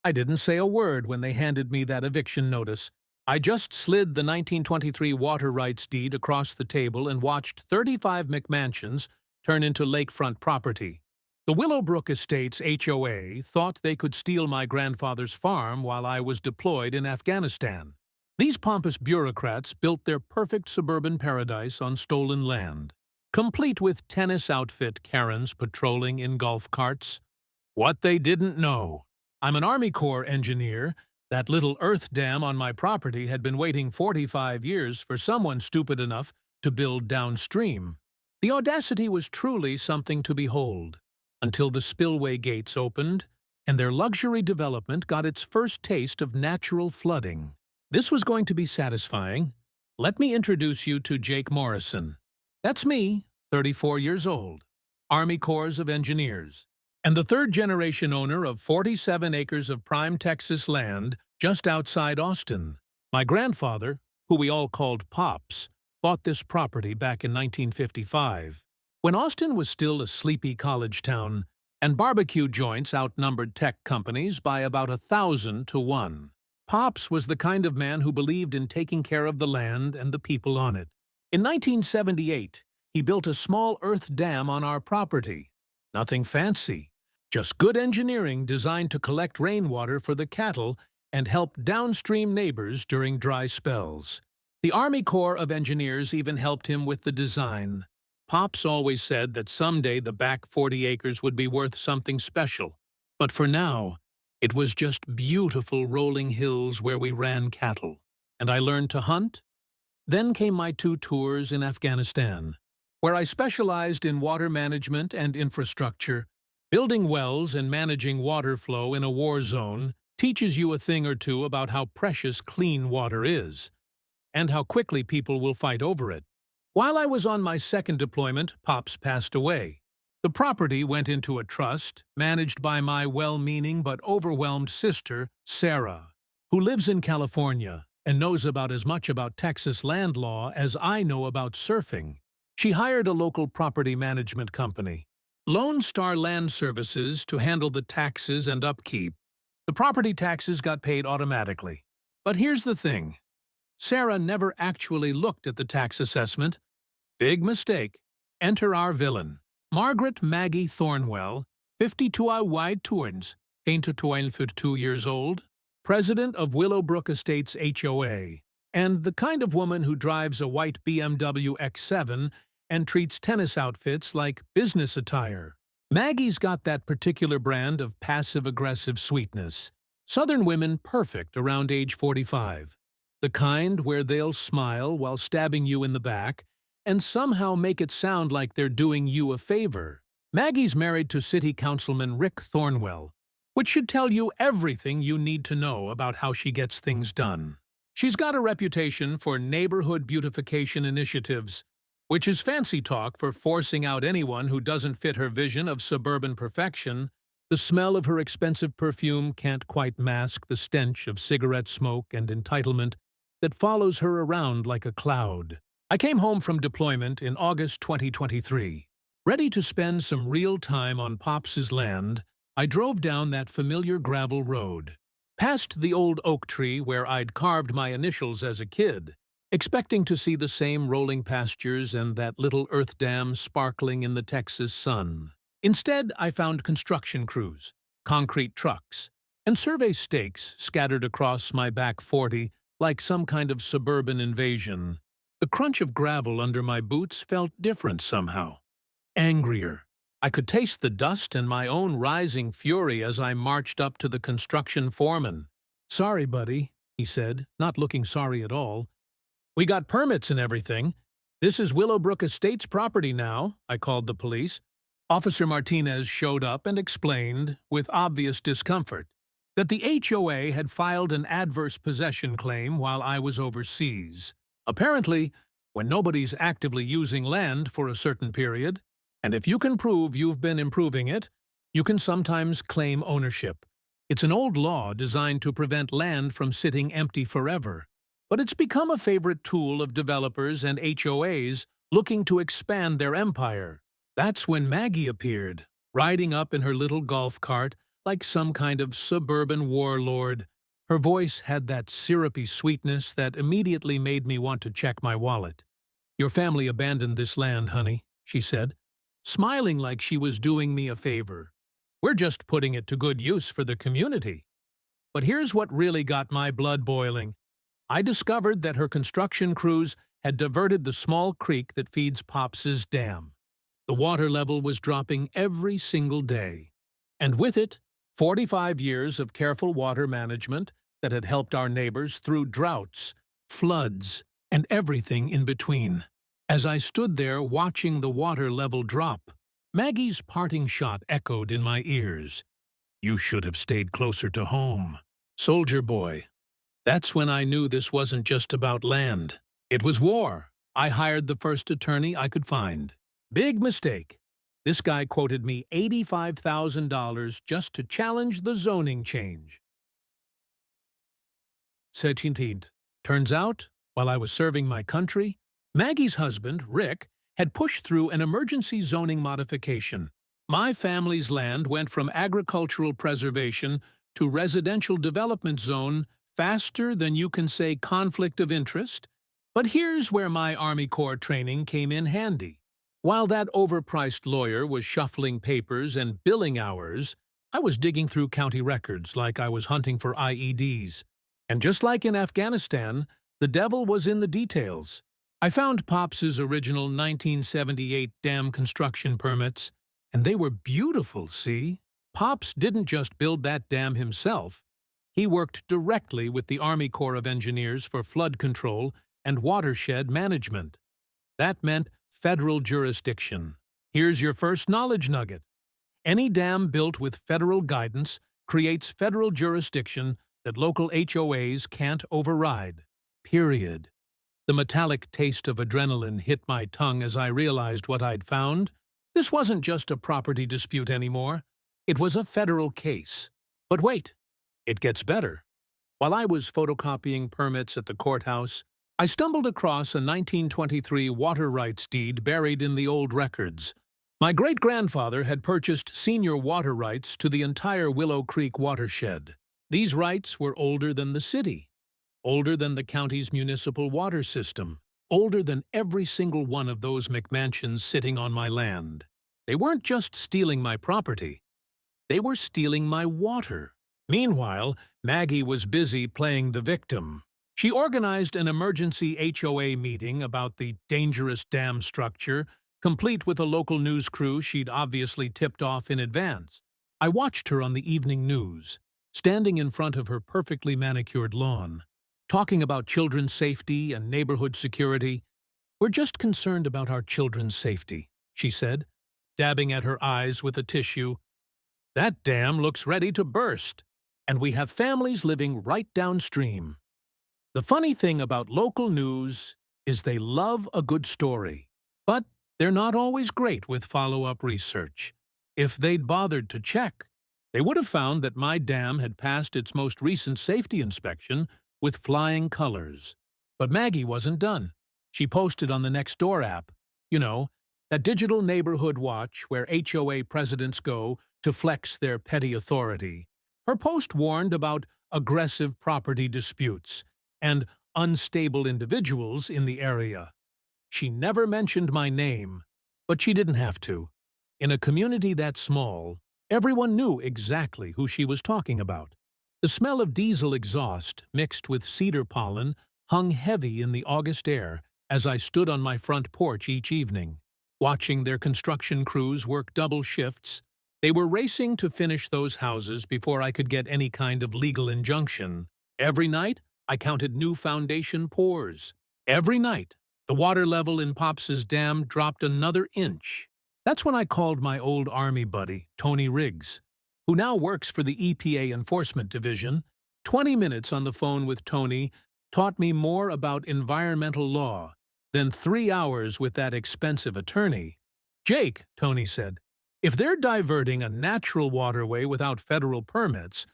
I didn't say a word when they handed me that eviction notice. I just slid the 1923 water rights deed across the table and watched 35 McMansions turn into lakefront property. The Willowbrook Estates HOA thought they could steal my grandfather's farm while I was deployed in Afghanistan. These pompous bureaucrats built their perfect suburban paradise on stolen land, complete with tennis outfit Karens patrolling in golf carts. What they didn't know. I'm an Army Corps engineer. That little earth dam on my property had been waiting 45 years for someone stupid enough to build downstream. The audacity was truly something to behold, until the spillway gates opened and their luxury development got its first taste of natural flooding. This was going to be satisfying. Let me introduce you to Jake Morrison. That's me, 34 years old, Army Corps of Engineers, and the third-generation owner of 47 acres of prime Texas land just outside Austin. My grandfather, who we all called Pops, bought this property back in 1955, when Austin was still a sleepy college town, and barbecue joints outnumbered tech companies by about 1,000 to 1. Pops was the kind of man who believed in taking care of the land and the people on it. In 1978, he built a small earth dam on our property. Nothing fancy, just good engineering designed to collect rainwater for the cattle and help downstream neighbors during dry spells. The Army Corps of Engineers even helped him with the design. Pops always said that someday the back 40 acres would be worth something special. But for now, it was just beautiful rolling hills where we ran cattle. And I learned to hunt. Then came my 2 tours in Afghanistan, where I specialized in water management and infrastructure. Building wells and managing water flow in a war zone teaches you a thing or two about how precious clean water is, and how quickly people will fight over it. While I was on my second deployment, Pops passed away. The property went into a trust, managed by my well-meaning but overwhelmed sister, Sarah, who lives in California and knows about as much about Texas land law as I know about surfing. She hired a local property management company, Lone Star Land Services, to handle the taxes and upkeep. The property taxes got paid automatically. But here's the thing. Sarah never actually looked at the tax assessment. Big mistake. Enter our villain. Margaret Maggie Thornwell, 52 White Tourns, 22 years old, president of Willowbrook Estates HOA, and the kind of woman who drives a white BMW X7 and treats tennis outfits like business attire. Maggie's got that particular brand of passive-aggressive sweetness. Southern women perfect around age 45. The kind where they'll smile while stabbing you in the back and somehow make it sound like they're doing you a favor. Maggie's married to City Councilman Rick Thornwell, which should tell you everything you need to know about how she gets things done. She's got a reputation for neighborhood beautification initiatives, which is fancy talk for forcing out anyone who doesn't fit her vision of suburban perfection. The smell of her expensive perfume can't quite mask the stench of cigarette smoke and entitlement that follows her around like a cloud. I came home from deployment in August 2023. Ready to spend some real time on Pops's land, I drove down that familiar gravel road, past the old oak tree where I'd carved my initials as a kid, expecting to see the same rolling pastures and that little earth dam sparkling in the Texas sun. Instead, I found construction crews, concrete trucks, and survey stakes scattered across my back 40 like some kind of suburban invasion. The crunch of gravel under my boots felt different somehow. Angrier. I could taste the dust and my own rising fury as I marched up to the construction foreman. "Sorry, buddy," he said, not looking sorry at all. "We got permits and everything. This is Willowbrook Estates property now," I called the police. Officer Martinez showed up and explained, with obvious discomfort, that the HOA had filed an adverse possession claim while I was overseas. Apparently, when nobody's actively using land for a certain period, and if you can prove you've been improving it, you can sometimes claim ownership. It's an old law designed to prevent land from sitting empty forever, but it's become a favorite tool of developers and HOAs looking to expand their empire. That's when Maggie appeared, riding up in her little golf cart like some kind of suburban warlord. Her voice had that syrupy sweetness that immediately made me want to check my wallet. "Your family abandoned this land, honey," she said, smiling like she was doing me a favor. "We're just putting it to good use for the community." But here's what really got my blood boiling. I discovered that her construction crews had diverted the small creek that feeds Pops's dam. The water level was dropping every single day. And with it, 45 years of careful water management that had helped our neighbors through droughts, floods, and everything in between. As I stood there watching the water level drop, Maggie's parting shot echoed in my ears. "You should have stayed closer to home, soldier boy." That's when I knew this wasn't just about land. It was war. I hired the first attorney I could find. Big mistake. This guy quoted me $85,000 just to challenge the zoning change. 17th. Turns out, while I was serving my country, Maggie's husband, Rick, had pushed through an emergency zoning modification. My family's land went from agricultural preservation to residential development zone faster than you can say conflict of interest. But here's where my Army Corps training came in handy. While that overpriced lawyer was shuffling papers and billing hours, I was digging through county records like I was hunting for IEDs. And just like in Afghanistan, the devil was in the details. I found Pops's original 1978 dam construction permits, and they were beautiful, see? Pops didn't just build that dam himself. He worked directly with the Army Corps of Engineers for flood control and watershed management. That meant federal jurisdiction. Here's your first knowledge nugget. Any dam built with federal guidance creates federal jurisdiction that local HOAs can't override. Period. The metallic taste of adrenaline hit my tongue as I realized what I'd found. This wasn't just a property dispute anymore. It was a federal case. But wait, it gets better. While I was photocopying permits at the courthouse, I stumbled across a 1923 water rights deed buried in the old records. My great-grandfather had purchased senior water rights to the entire Willow Creek watershed. These rights were older than the city, older than the county's municipal water system, older than every single one of those McMansions sitting on my land. They weren't just stealing my property. They were stealing my water. Meanwhile, Maggie was busy playing the victim. She organized an emergency HOA meeting about the dangerous dam structure, complete with a local news crew she'd obviously tipped off in advance. I watched her on the evening news, standing in front of her perfectly manicured lawn, talking about children's safety and neighborhood security. "We're just concerned about our children's safety," she said, dabbing at her eyes with a tissue. "That dam looks ready to burst, and we have families living right downstream." The funny thing about local news is they love a good story, but they're not always great with follow-up research. If they'd bothered to check, they would have found that my dam had passed its most recent safety inspection with flying colors. But Maggie wasn't done. She posted on the Nextdoor app, that digital neighborhood watch where HOA presidents go to flex their petty authority. Her post warned about aggressive property disputes and unstable individuals in the area. She never mentioned my name, but she didn't have to. In a community that small, everyone knew exactly who she was talking about. The smell of diesel exhaust mixed with cedar pollen hung heavy in the August air as I stood on my front porch each evening, watching their construction crews work double shifts. They were racing to finish those houses before I could get any kind of legal injunction. Every night, I counted new foundation pours. Every night, the water level in Pops's dam dropped another inch. That's when I called my old Army buddy, Tony Riggs, who now works for the EPA Enforcement Division. 20 minutes on the phone with Tony taught me more about environmental law than 3 hours with that expensive attorney. "Jake," Tony said, "if they're diverting a natural waterway without federal permits,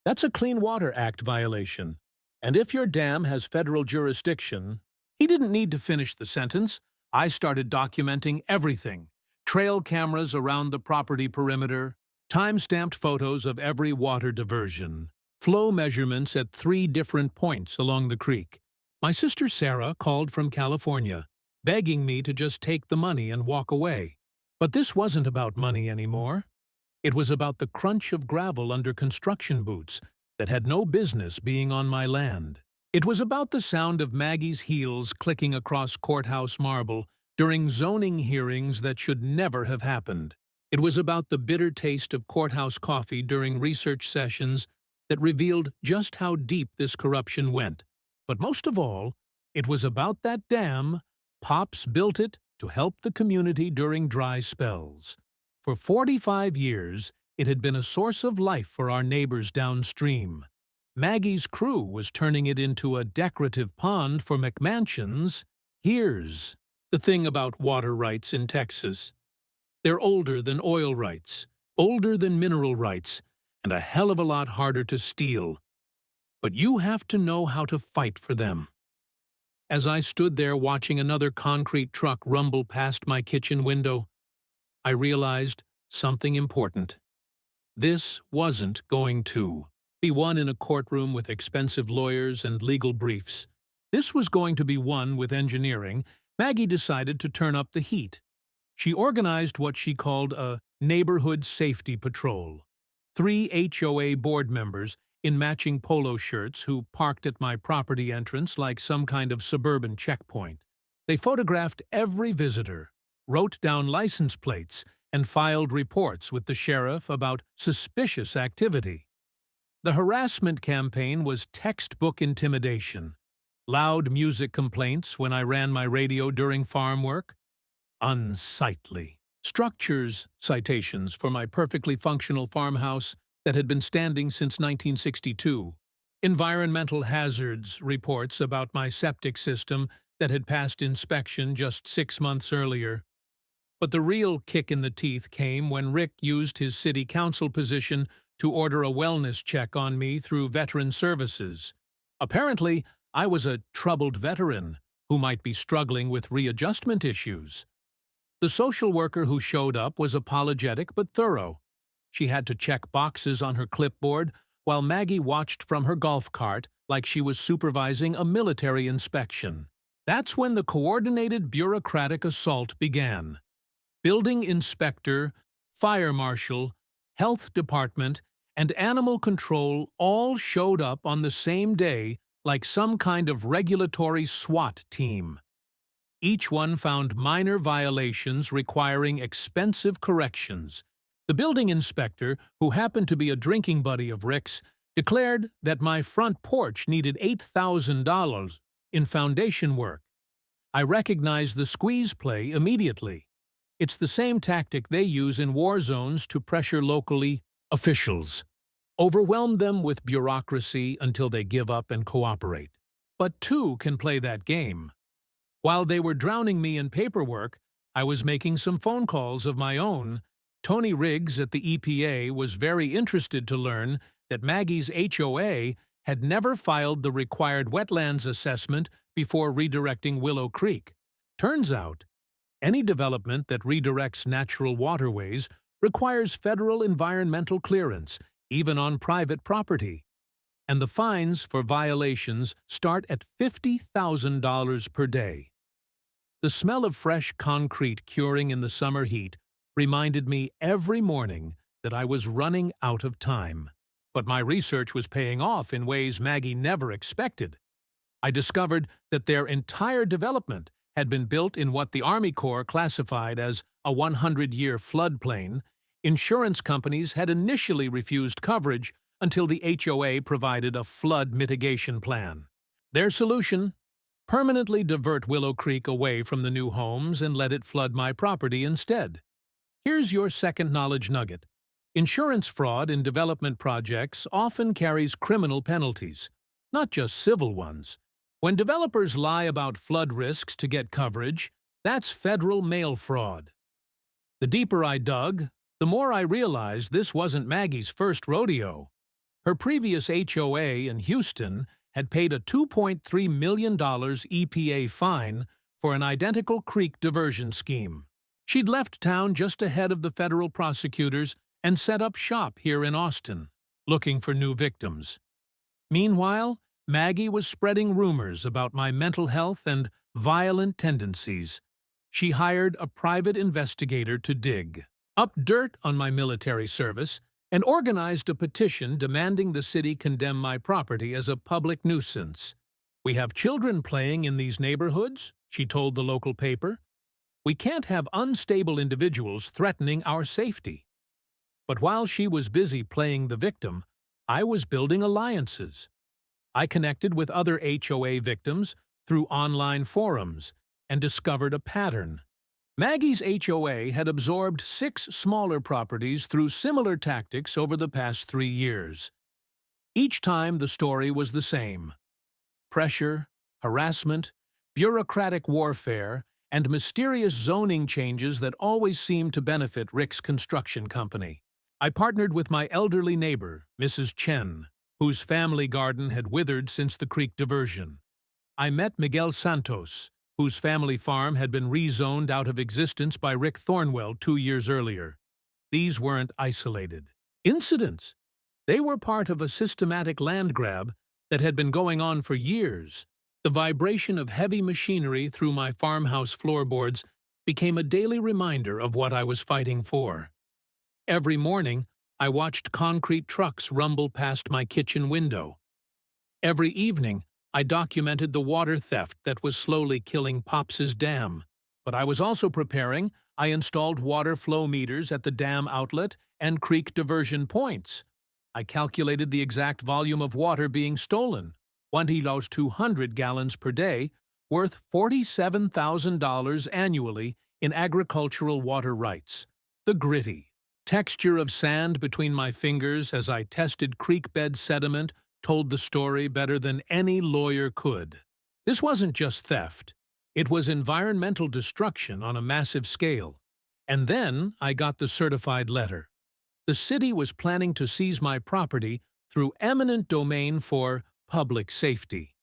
that's a Clean Water Act violation. And if your dam has federal jurisdiction—" He didn't need to finish the sentence. I started documenting everything. Trail cameras around the property perimeter, Time-stamped photos of every water diversion, flow measurements at 3 different points along the creek. My sister Sarah called from California, begging me to just take the money and walk away. But this wasn't about money anymore. It was about the crunch of gravel under construction boots that had no business being on my land. It was about the sound of Maggie's heels clicking across courthouse marble during zoning hearings that should never have happened. It was about the bitter taste of courthouse coffee during research sessions that revealed just how deep this corruption went. But most of all, it was about that dam. Pops built it to help the community during dry spells. For 45 years, it had been a source of life for our neighbors downstream. Maggie's crew was turning it into a decorative pond for McMansions. Here's the thing about water rights in Texas. They're older than oil rights, older than mineral rights, and a hell of a lot harder to steal. But you have to know how to fight for them. As I stood there watching another concrete truck rumble past my kitchen window, I realized something important. This wasn't going to be one in a courtroom with expensive lawyers and legal briefs. This was going to be one with engineering. Maggie decided to turn up the heat. She organized what she called a neighborhood safety patrol. 3 HOA board members in matching polo shirts who parked at my property entrance like some kind of suburban checkpoint. They photographed every visitor, wrote down license plates, and filed reports with the sheriff about suspicious activity. The harassment campaign was textbook intimidation. Loud music complaints when I ran my radio during farm work. Unsightly structures citations for my perfectly functional farmhouse that had been standing since 1962. Environmental hazards reports about my septic system that had passed inspection just 6 months earlier. But the real kick in the teeth came when Rick used his city council position to order a wellness check on me through Veteran Services. Apparently, I was a troubled veteran who might be struggling with readjustment issues. The social worker who showed up was apologetic but thorough. She had to check boxes on her clipboard while Maggie watched from her golf cart like she was supervising a military inspection. That's when the coordinated bureaucratic assault began. Building inspector, fire marshal, health department, and animal control all showed up on the same day like some kind of regulatory SWAT team. Each one found minor violations requiring expensive corrections. The building inspector, who happened to be a drinking buddy of Rick's, declared that my front porch needed $8,000 in foundation work. I recognized the squeeze play immediately. It's the same tactic they use in war zones to pressure locally officials. Overwhelm them with bureaucracy until they give up and cooperate. But two can play that game. While they were drowning me in paperwork, I was making some phone calls of my own. Tony Riggs at the EPA was very interested to learn that Maggie's HOA had never filed the required wetlands assessment before redirecting Willow Creek. Turns out, any development that redirects natural waterways requires federal environmental clearance, even on private property. And the fines for violations start at $50,000 per day. The smell of fresh concrete curing in the summer heat reminded me every morning that I was running out of time. But my research was paying off in ways Maggie never expected. I discovered that their entire development had been built in what the Army Corps classified as a 100-year floodplain. Insurance companies had initially refused coverage until the HOA provided a flood mitigation plan. Their solution? Permanently divert Willow Creek away from the new homes and let it flood my property instead. Here's your second knowledge nugget. Insurance fraud in development projects often carries criminal penalties, not just civil ones. When developers lie about flood risks to get coverage, that's federal mail fraud. The deeper I dug, the more I realized this wasn't Maggie's first rodeo. Her previous HOA in Houston had paid a $2.3 million EPA fine for an identical creek diversion scheme. She'd left town just ahead of the federal prosecutors and set up shop here in Austin, looking for new victims. Meanwhile, Maggie was spreading rumors about my mental health and violent tendencies. She hired a private investigator to dig up dirt on my military service and organized a petition demanding the city condemn my property as a public nuisance. "We have children playing in these neighborhoods," she told the local paper. "We can't have unstable individuals threatening our safety." But while she was busy playing the victim, I was building alliances. I connected with other HOA victims through online forums and discovered a pattern. Maggie's HOA had absorbed 6 smaller properties through similar tactics over the past 3 years. Each time the story was the same: pressure, harassment, bureaucratic warfare, and mysterious zoning changes that always seemed to benefit Rick's construction company. I partnered with my elderly neighbor, Mrs. Chen, whose family garden had withered since the creek diversion. I met Miguel Santos, whose family farm had been rezoned out of existence by Rick Thornwell 2 years earlier. These weren't isolated incidents. They were part of a systematic land grab that had been going on for years. The vibration of heavy machinery through my farmhouse floorboards became a daily reminder of what I was fighting for. Every morning, I watched concrete trucks rumble past my kitchen window. Every evening, I documented the water theft that was slowly killing Pops's dam. But I was also preparing. I installed water flow meters at the dam outlet and creek diversion points. I calculated the exact volume of water being stolen, 200 gallons per day, worth $47,000 annually in agricultural water rights. The gritty texture of sand between my fingers as I tested creek bed sediment told the story better than any lawyer could. This wasn't just theft. It was environmental destruction on a massive scale. And then I got the certified letter. The city was planning to seize my property through eminent domain for public safety.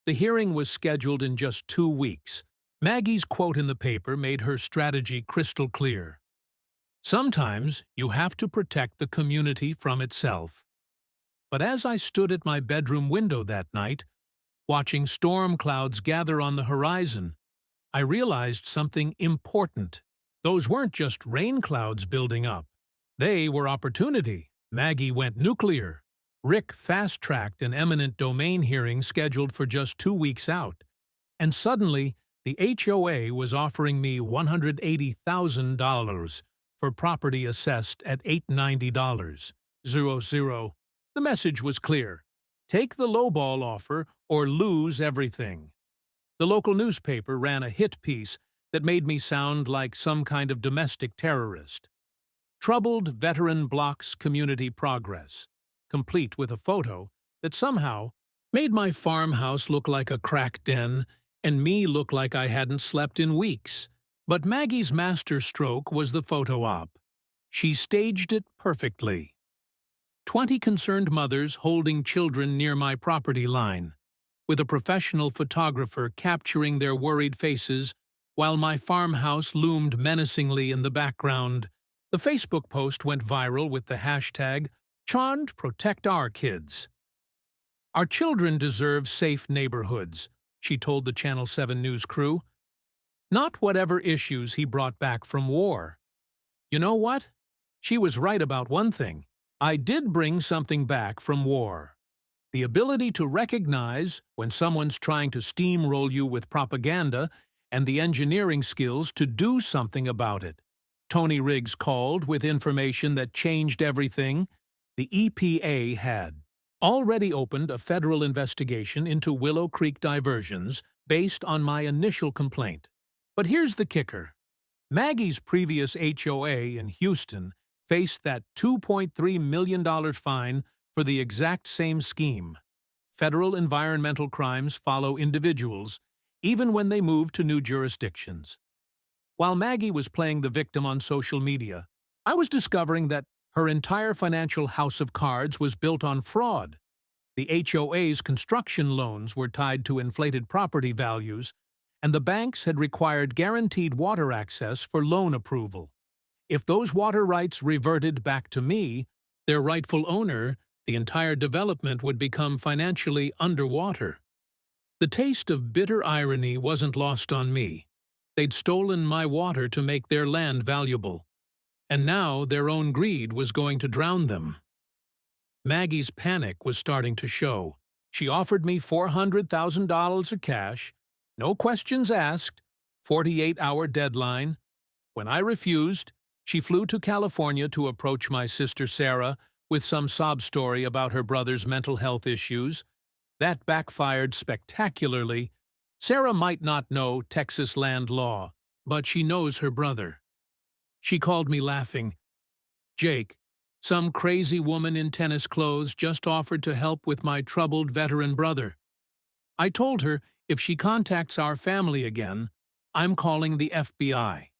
The hearing was scheduled in just 2 weeks. Maggie's quote in the paper made her strategy crystal clear. "Sometimes you have to protect the community from itself." But as I stood at my bedroom window that night, watching storm clouds gather on the horizon, I realized something important. Those weren't just rain clouds building up. They were opportunity. Maggie went nuclear. Rick fast-tracked an eminent domain hearing scheduled for just 2 weeks out. And suddenly, the HOA was offering me $180,000 for property assessed at $890. The message was clear: take the lowball offer or lose everything. The local newspaper ran a hit piece that made me sound like some kind of domestic terrorist. Troubled veteran blocks community progress, complete with a photo that somehow made my farmhouse look like a crack den and me look like I hadn't slept in weeks. But Maggie's master stroke was the photo op. She staged it perfectly. 20 concerned mothers holding children near my property line, with a professional photographer capturing their worried faces while my farmhouse loomed menacingly in the background. The Facebook post went viral with the hashtag #CharmedProtectOurKids. "Our children deserve safe neighborhoods," she told the Channel 7 News crew. Not whatever issues he brought back from war. You know what? She was right about one thing. I did bring something back from war. The ability to recognize when someone's trying to steamroll you with propaganda and the engineering skills to do something about it. Tony Riggs called with information that changed everything. The EPA had already opened a federal investigation into Willow Creek diversions based on my initial complaint. But here's the kicker. Maggie's previous HOA in Houston faced that $2.3 million fine for the exact same scheme. Federal environmental crimes follow individuals, even when they move to new jurisdictions. While Maggie was playing the victim on social media, I was discovering that her entire financial house of cards was built on fraud. The HOA's construction loans were tied to inflated property values, and the banks had required guaranteed water access for loan approval. If those water rights reverted back to me, their rightful owner, the entire development would become financially underwater. The taste of bitter irony wasn't lost on me. They'd stolen my water to make their land valuable, and now their own greed was going to drown them. Maggie's panic was starting to show. She offered me $400,000 of cash, no questions asked, 48-hour deadline. When I refused, she flew to California to approach my sister Sarah with some sob story about her brother's mental health issues. That backfired spectacularly. Sarah might not know Texas land law, but she knows her brother. She called me laughing. "Jake, some crazy woman in tennis clothes just offered to help with my troubled veteran brother." I told her if she contacts our family again, I'm calling the FBI.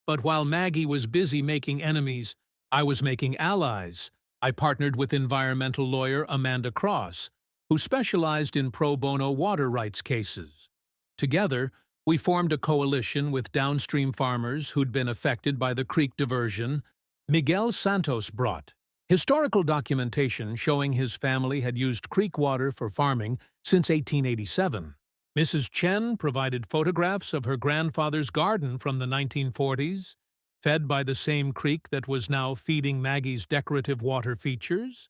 But while Maggie was busy making enemies, I was making allies. I partnered with environmental lawyer Amanda Cross, who specialized in pro bono water rights cases. Together, we formed a coalition with downstream farmers who'd been affected by the creek diversion Miguel Santos brought. Historical documentation showing his family had used creek water for farming since 1887. Mrs. Chen provided photographs of her grandfather's garden from the 1940s, fed by the same creek that was now feeding Maggie's decorative water features.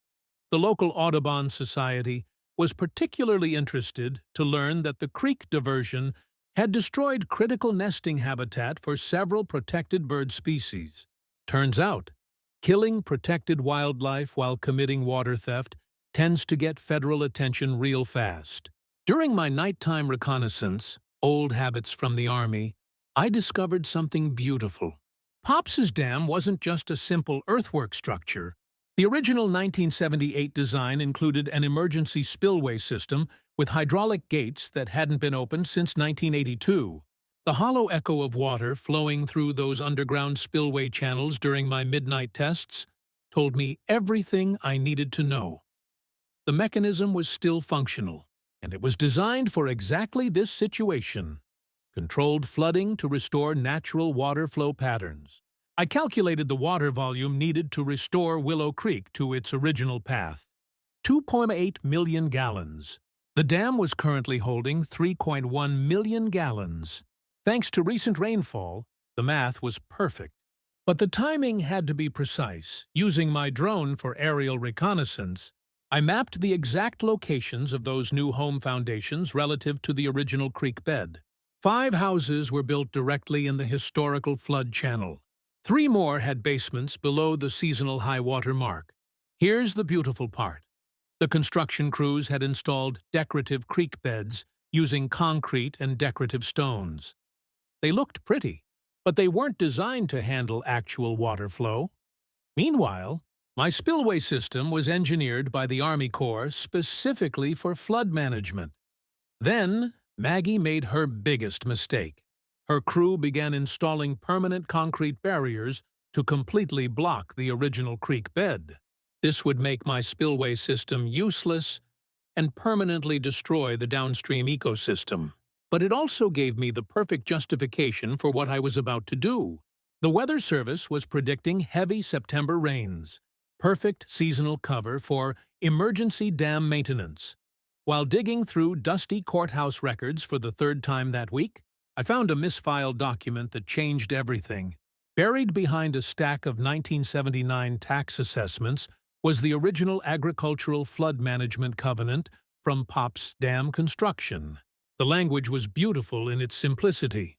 The local Audubon Society was particularly interested to learn that the creek diversion had destroyed critical nesting habitat for several protected bird species. Turns out, killing protected wildlife while committing water theft tends to get federal attention real fast. During my nighttime reconnaissance, old habits from the Army, I discovered something beautiful. Pops's Dam wasn't just a simple earthwork structure. The original 1978 design included an emergency spillway system with hydraulic gates that hadn't been opened since 1982. The hollow echo of water flowing through those underground spillway channels during my midnight tests told me everything I needed to know. The mechanism was still functional, and it was designed for exactly this situation: controlled flooding to restore natural water flow patterns. I calculated the water volume needed to restore Willow Creek to its original path: 2.8 million gallons. The dam was currently holding 3.1 million gallons. Thanks to recent rainfall, the math was perfect. But the timing had to be precise. Using my drone for aerial reconnaissance, I mapped the exact locations of those new home foundations relative to the original creek bed. 5 houses were built directly in the historical flood channel. 3 more had basements below the seasonal high water mark. Here's the beautiful part. The construction crews had installed decorative creek beds using concrete and decorative stones. They looked pretty, but they weren't designed to handle actual water flow. Meanwhile, my spillway system was engineered by the Army Corps specifically for flood management. Then, Maggie made her biggest mistake. Her crew began installing permanent concrete barriers to completely block the original creek bed. This would make my spillway system useless and permanently destroy the downstream ecosystem. But it also gave me the perfect justification for what I was about to do. The Weather Service was predicting heavy September rains, perfect seasonal cover for emergency dam maintenance. While digging through dusty courthouse records for the 3rd time that week, I found a misfiled document that changed everything. Buried behind a stack of 1979 tax assessments was the original agricultural flood management covenant from Pop's Dam construction. The language was beautiful in its simplicity.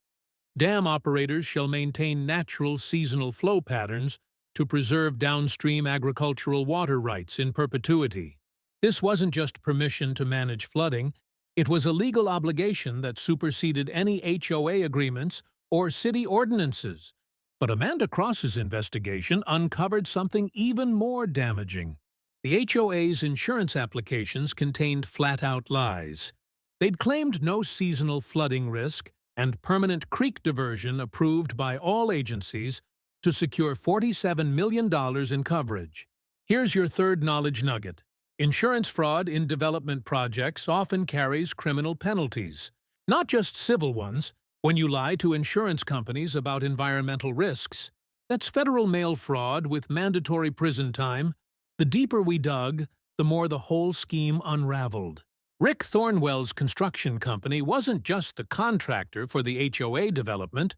Dam operators shall maintain natural seasonal flow patterns to preserve downstream agricultural water rights in perpetuity. This wasn't just permission to manage flooding, it was a legal obligation that superseded any HOA agreements or city ordinances. But Amanda Cross's investigation uncovered something even more damaging. The HOA's insurance applications contained flat-out lies. They'd claimed no seasonal flooding risk and permanent creek diversion approved by all agencies to secure $47 million in coverage. Here's your 3rd knowledge nugget. Insurance fraud in development projects often carries criminal penalties, not just civil ones. When you lie to insurance companies about environmental risks, That's federal mail fraud with mandatory prison time. The deeper we dug, the more the whole scheme unraveled. Rick Thornwell's construction company wasn't just the contractor for the HOA development,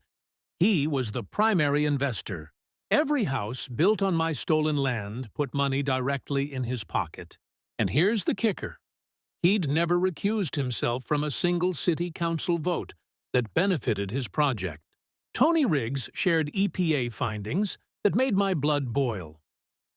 he was the primary investor. Every house built on my stolen land put money directly in his pocket. And here's the kicker. He'd never recused himself from a single city council vote that benefited his project. Tony Riggs shared EPA findings that made my blood boil.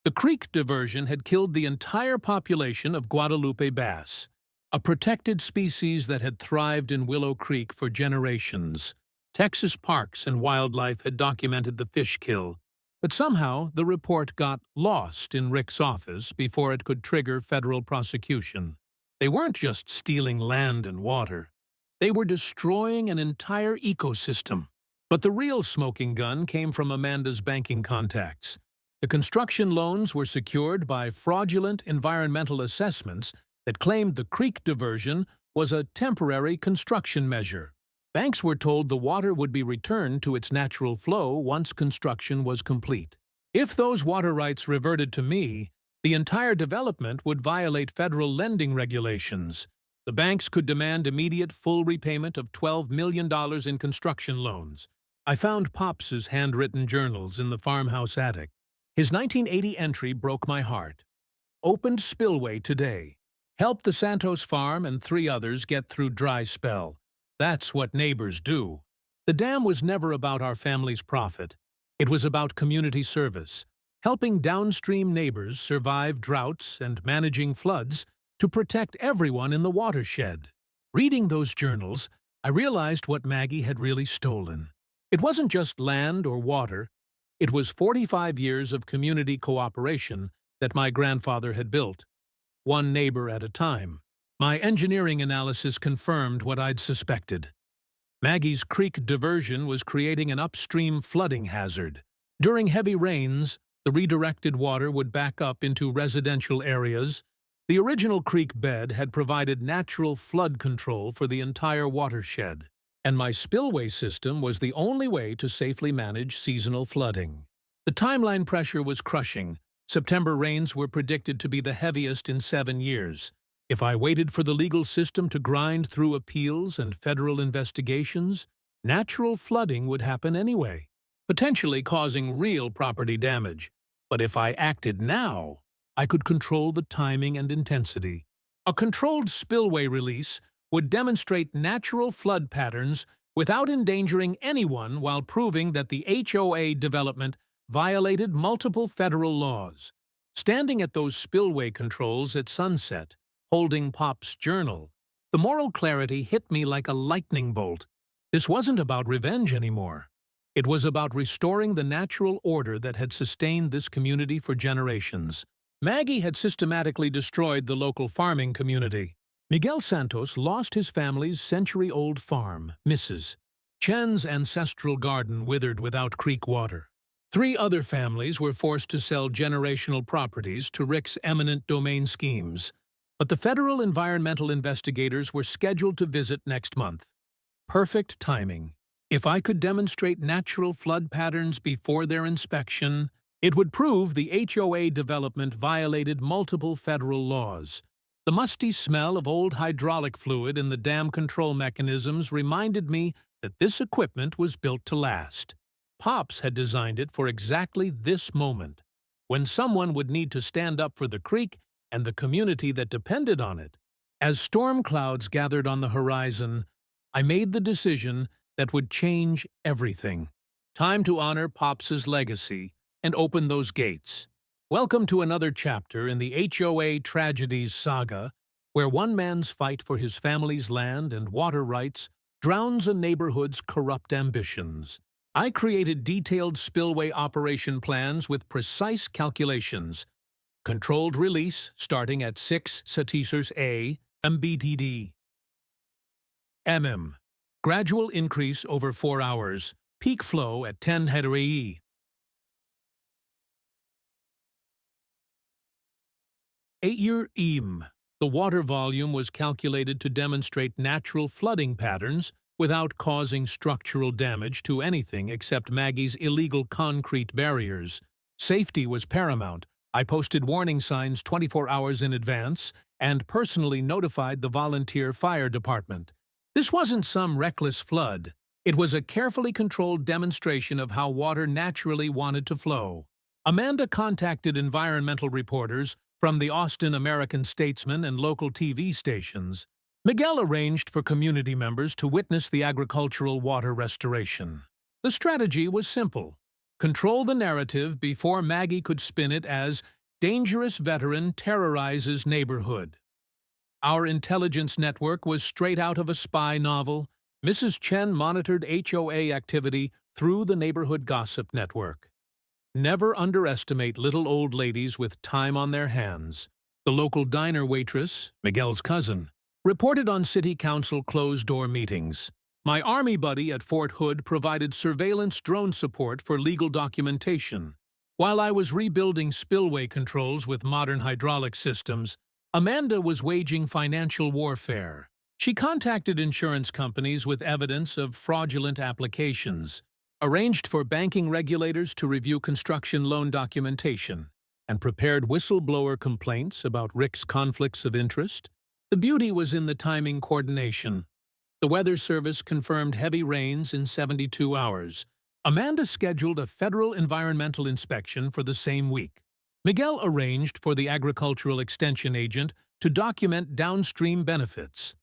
The creek diversion had killed the entire population of Guadalupe bass, a protected species that had thrived in Willow Creek for generations. Texas Parks and Wildlife had documented the fish kill, but somehow the report got lost in Rick's office before it could trigger federal prosecution. They weren't just stealing land and water. They were destroying an entire ecosystem. But the real smoking gun came from Amanda's banking contacts. The construction loans were secured by fraudulent environmental assessments that claimed the creek diversion was a temporary construction measure. Banks were told the water would be returned to its natural flow once construction was complete. If those water rights reverted to me, the entire development would violate federal lending regulations. The banks could demand immediate full repayment of $12 million in construction loans. I found Pops's handwritten journals in the farmhouse attic. His 1980 entry broke my heart. Opened spillway today. Helped the Santos farm and 3 others get through dry spell. That's what neighbors do. The dam was never about our family's profit. It was about community service, helping downstream neighbors survive droughts and managing floods to protect everyone in the watershed. Reading those journals, I realized what Maggie had really stolen. It wasn't just land or water. It was 45 years of community cooperation that my grandfather had built, one neighbor at a time. My engineering analysis confirmed what I'd suspected. Maggie's creek diversion was creating an upstream flooding hazard. During heavy rains, the redirected water would back up into residential areas. The original creek bed had provided natural flood control for the entire watershed, and my spillway system was the only way to safely manage seasonal flooding. The timeline pressure was crushing. September rains were predicted to be the heaviest in 7 years. If I waited for the legal system to grind through appeals and federal investigations, natural flooding would happen anyway, potentially causing real property damage. But if I acted now, I could control the timing and intensity. A controlled spillway release would demonstrate natural flood patterns without endangering anyone while proving that the HOA development violated multiple federal laws. Standing at those spillway controls at sunset, holding Pop's journal, the moral clarity hit me like a lightning bolt. This wasn't about revenge anymore. It was about restoring the natural order that had sustained this community for generations. Maggie had systematically destroyed the local farming community. Miguel Santos lost his family's century-old farm, Mrs. Chen's ancestral garden withered without creek water. 3 other families were forced to sell generational properties to Rick's eminent domain schemes. But the federal environmental investigators were scheduled to visit next month. Perfect timing. If I could demonstrate natural flood patterns before their inspection, it would prove the HOA development violated multiple federal laws. The musty smell of old hydraulic fluid in the dam control mechanisms reminded me that this equipment was built to last. Pops had designed it for exactly this moment, when someone would need to stand up for the creek and the community that depended on it. As storm clouds gathered on the horizon, I made the decision that would change everything. Time to honor Pops's legacy and open those gates. Welcome to another chapter in the HOA Tragedies saga, where one man's fight for his family's land and water rights drowns a neighborhood's corrupt ambitions. I created detailed spillway operation plans with precise calculations. Controlled release starting at 6 satisers a mbtd. Gradual increase over 4 hours. Peak flow at 10 hdre. 8-year The water volume was calculated to demonstrate natural flooding patterns without causing structural damage to anything except Maggie's illegal concrete barriers. Safety was paramount. I posted warning signs 24 hours in advance and personally notified the volunteer fire department. This wasn't some reckless flood. It was a carefully controlled demonstration of how water naturally wanted to flow. Amanda contacted environmental reporters from the Austin American-Statesman and local TV stations. Miguel arranged for community members to witness the agricultural water restoration. The strategy was simple. Control the narrative before Maggie could spin it as dangerous veteran terrorizes neighborhood. Our intelligence network was straight out of a spy novel. Mrs. Chen monitored HOA activity through the neighborhood gossip network. Never underestimate little old ladies with time on their hands. The local diner waitress, Miguel's cousin, reported on city council closed-door meetings. My army buddy at Fort Hood provided surveillance drone support for legal documentation. While I was rebuilding spillway controls with modern hydraulic systems, Amanda was waging financial warfare. She contacted insurance companies with evidence of fraudulent applications, arranged for banking regulators to review construction loan documentation, and prepared whistleblower complaints about Rick's conflicts of interest. The beauty was in the timing coordination. The Weather Service confirmed heavy rains in 72 hours. Amanda scheduled a federal environmental inspection for the same week. Miguel arranged for the agricultural extension agent to document downstream benefits.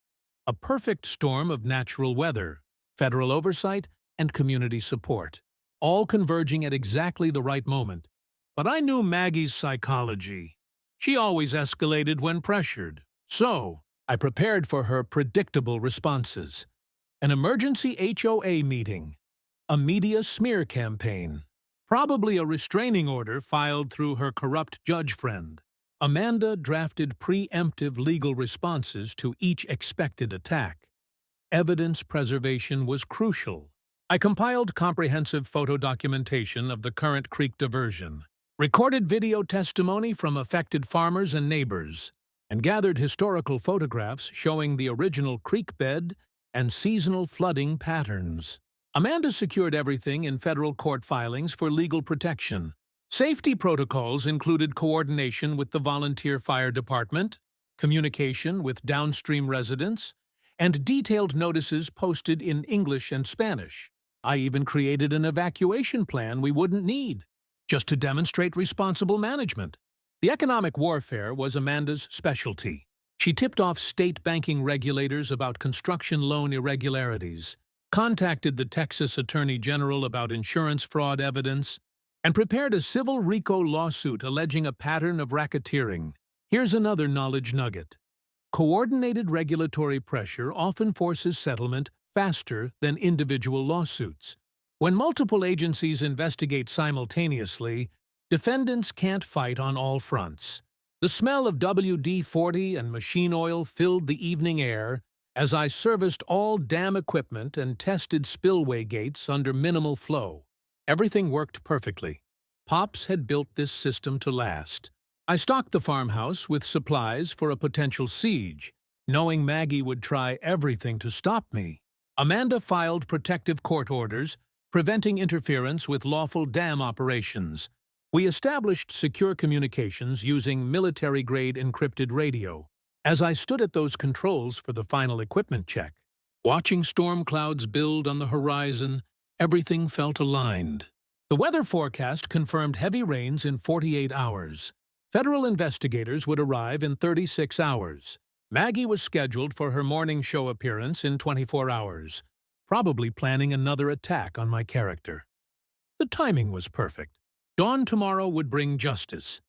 A perfect storm of natural weather, federal oversight, and community support, all converging at exactly the right moment. But I knew Maggie's psychology. She always escalated when pressured. So, I prepared for her predictable responses. An emergency HOA meeting, a media smear campaign, probably a restraining order filed through her corrupt judge friend. Amanda drafted preemptive legal responses to each expected attack. Evidence preservation was crucial. I compiled comprehensive photo documentation of the current creek diversion, recorded video testimony from affected farmers and neighbors, and gathered historical photographs showing the original creek bed and seasonal flooding patterns. Amanda secured everything in federal court filings for legal protection. Safety protocols included coordination with the volunteer fire department, communication with downstream residents, and detailed notices posted in English and Spanish. I even created an evacuation plan we wouldn't need, just to demonstrate responsible management. The economic warfare was Amanda's specialty. She tipped off state banking regulators about construction loan irregularities, contacted the Texas Attorney General about insurance fraud evidence, and prepared a civil RICO lawsuit alleging a pattern of racketeering. Here's another knowledge nugget. Coordinated regulatory pressure often forces settlement faster than individual lawsuits. When multiple agencies investigate simultaneously, defendants can't fight on all fronts. The smell of WD-40 and machine oil filled the evening air as I serviced all dam equipment and tested spillway gates under minimal flow. Everything worked perfectly. Pops had built this system to last. I stocked the farmhouse with supplies for a potential siege, knowing Maggie would try everything to stop me. Amanda filed protective court orders, preventing interference with lawful dam operations. We established secure communications using military-grade encrypted radio. As I stood at those controls for the final equipment check, watching storm clouds build on the horizon, everything felt aligned. The weather forecast confirmed heavy rains in 48 hours. Federal investigators would arrive in 36 hours. Maggie was scheduled for her morning show appearance in 24 hours, probably planning another attack on my character. The timing was perfect. Dawn tomorrow would bring justice,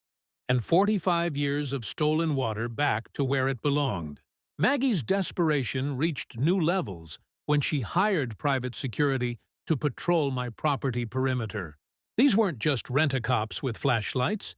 and 45 years of stolen water back to where it belonged. Maggie's desperation reached new levels when she hired private security to patrol my property perimeter. These weren't just rent-a-cops with flashlights.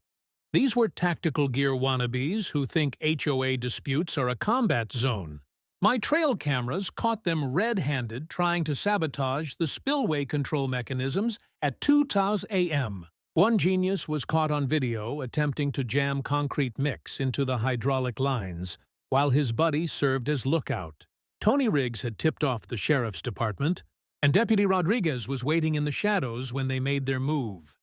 These were tactical gear wannabes who think HOA disputes are a combat zone. My trail cameras caught them red-handed trying to sabotage the spillway control mechanisms at 2:00 a.m. One genius was caught on video attempting to jam concrete mix into the hydraulic lines, while his buddy served as lookout. Tony Riggs had tipped off the sheriff's department, and Deputy Rodriguez was waiting in the shadows when they made their move.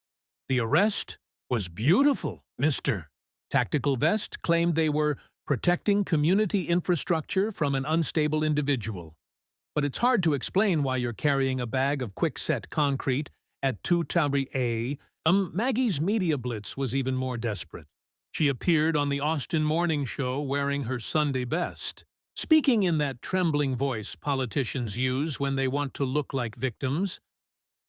The arrest was beautiful, Mr. Tactical Vest claimed they were protecting community infrastructure from an unstable individual. But it's hard to explain why you're carrying a bag of quick-set concrete at 2 Tabri A. Maggie's media blitz was even more desperate. She appeared on the Austin Morning Show wearing her Sunday best, speaking in that trembling voice politicians use when they want to look like victims.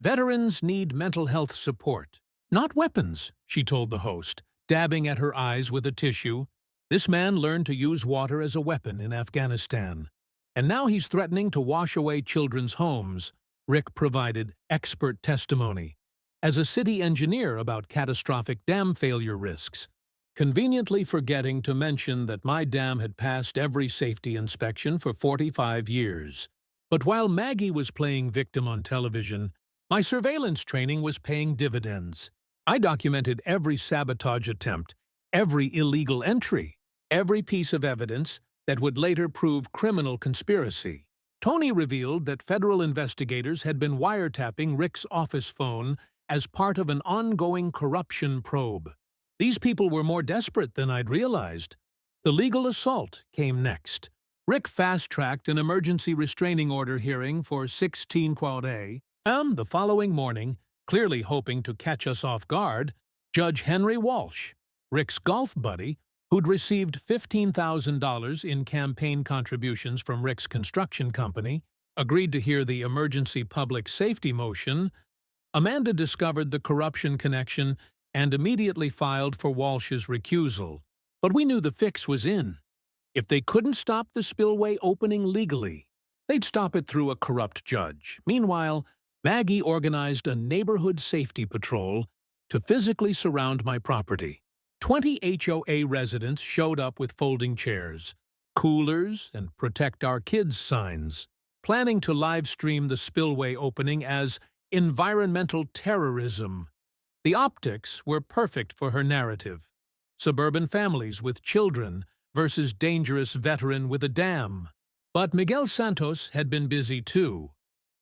Veterans need mental health support, not weapons, she told the host, dabbing at her eyes with a tissue. This man learned to use water as a weapon in Afghanistan, and now he's threatening to wash away children's homes. Rick provided expert testimony as a city engineer about catastrophic dam failure risks, conveniently forgetting to mention that my dam had passed every safety inspection for 45 years. But while Maggie was playing victim on television, my surveillance training was paying dividends. I documented every sabotage attempt, every illegal entry, every piece of evidence that would later prove criminal conspiracy. Tony revealed that federal investigators had been wiretapping Rick's office phone as part of an ongoing corruption probe. These people were more desperate than I'd realized. The legal assault came next. Rick fast-tracked an emergency restraining order hearing for 16 Quad A. The following morning, clearly hoping to catch us off guard, Judge Henry Walsh, Rick's golf buddy, who'd received $15,000 in campaign contributions from Rick's construction company, agreed to hear the emergency public safety motion. Amanda discovered the corruption connection and immediately filed for Walsh's recusal. But we knew the fix was in. If they couldn't stop the spillway opening legally, they'd stop it through a corrupt judge. Meanwhile, Maggie organized a neighborhood safety patrol to physically surround my property. 20 HOA residents showed up with folding chairs, coolers, and Protect Our Kids signs, planning to live-stream the spillway opening as environmental terrorism. The optics were perfect for her narrative. Suburban families with children versus dangerous veteran with a dam. But Miguel Santos had been busy too.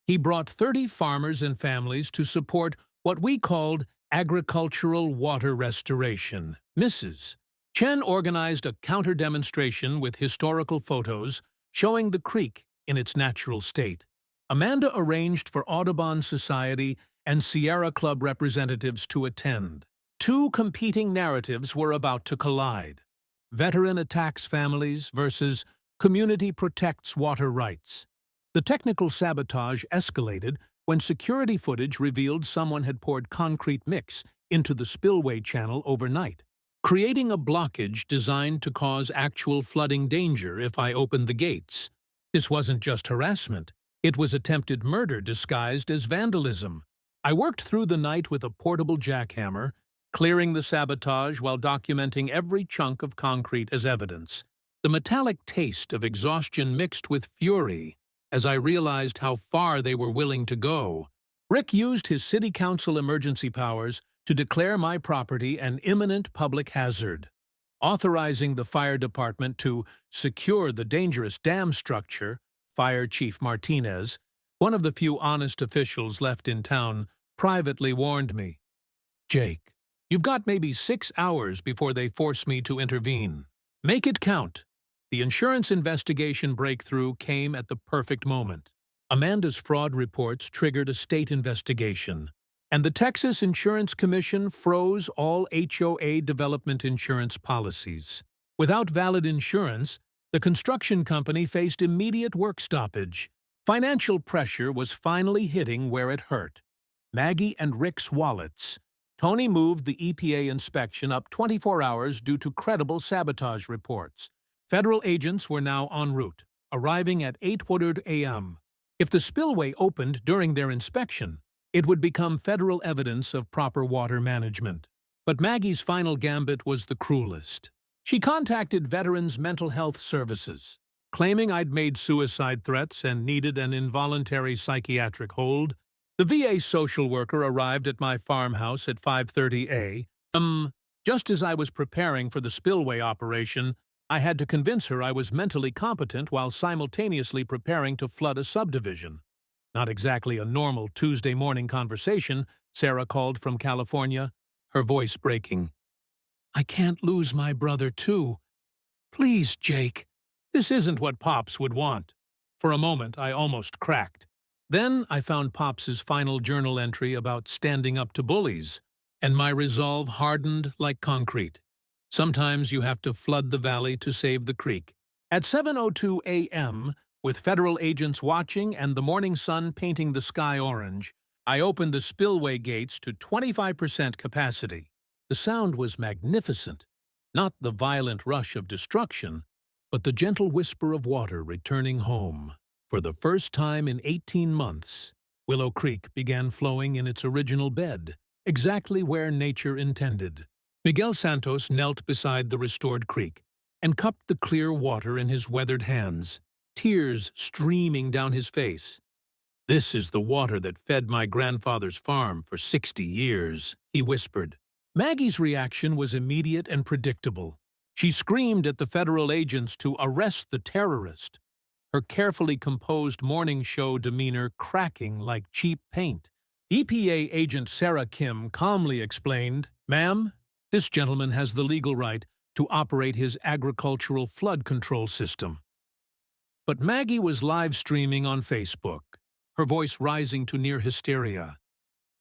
He brought 30 farmers and families to support what we called agricultural water restoration. Mrs. Chen organized a counter-demonstration with historical photos showing the creek in its natural state. Amanda arranged for Audubon Society and Sierra Club representatives to attend. Two competing narratives were about to collide. Veteran attacks families versus community protects water rights. The technical sabotage escalated when security footage revealed someone had poured concrete mix into the spillway channel overnight, creating a blockage designed to cause actual flooding danger if I opened the gates. This wasn't just harassment. It was attempted murder disguised as vandalism. I worked through the night with a portable jackhammer, clearing the sabotage while documenting every chunk of concrete as evidence. The metallic taste of exhaustion mixed with fury as I realized how far they were willing to go. Rick used his city council emergency powers to declare my property an imminent public hazard, authorizing the fire department to secure the dangerous dam structure. Fire Chief Martinez, one of the few honest officials left in town, privately warned me, "Jake, you've got maybe 6 hours before they force me to intervene. Make it count." The insurance investigation breakthrough came at the perfect moment. Amanda's fraud reports triggered a state investigation, and the Texas Insurance Commission froze all HOA development insurance policies. Without valid insurance, the construction company faced immediate work stoppage. Financial pressure was finally hitting where it hurt. Maggie and Rick's wallets. Tony moved the EPA inspection up 24 hours due to credible sabotage reports. Federal agents were now en route, arriving at 8:00 a.m. If the spillway opened during their inspection, it would become federal evidence of proper water management. But Maggie's final gambit was the cruelest. She contacted Veterans Mental Health Services, claiming I'd made suicide threats and needed an involuntary psychiatric hold. The VA social worker arrived at my farmhouse at 5:30 a.m. Just as I was preparing for the spillway operation, I had to convince her I was mentally competent while simultaneously preparing to flood a subdivision. Not exactly a normal Tuesday morning conversation, Sarah called from California, her voice breaking. "I can't lose my brother, too. Please, Jake. This isn't what Pops would want." For a moment, I almost cracked. Then I found Pops's final journal entry about standing up to bullies, and my resolve hardened like concrete. Sometimes you have to flood the valley to save the creek. At 7:02 a.m., with federal agents watching and the morning sun painting the sky orange, I opened the spillway gates to 25% capacity. The sound was magnificent, not the violent rush of destruction, but the gentle whisper of water returning home. For the first time in 18 months, Willow Creek began flowing in its original bed, exactly where nature intended. Miguel Santos knelt beside the restored creek and cupped the clear water in his weathered hands, tears streaming down his face. "This is the water that fed my grandfather's farm for 60 years, he whispered. Maggie's reaction was immediate and predictable. She screamed at the federal agents to arrest the terrorist, her carefully composed morning show demeanor cracking like cheap paint. EPA agent Sarah Kim calmly explained, "Ma'am, this gentleman has the legal right to operate his agricultural flood control system." But Maggie was live streaming on Facebook, her voice rising to near hysteria.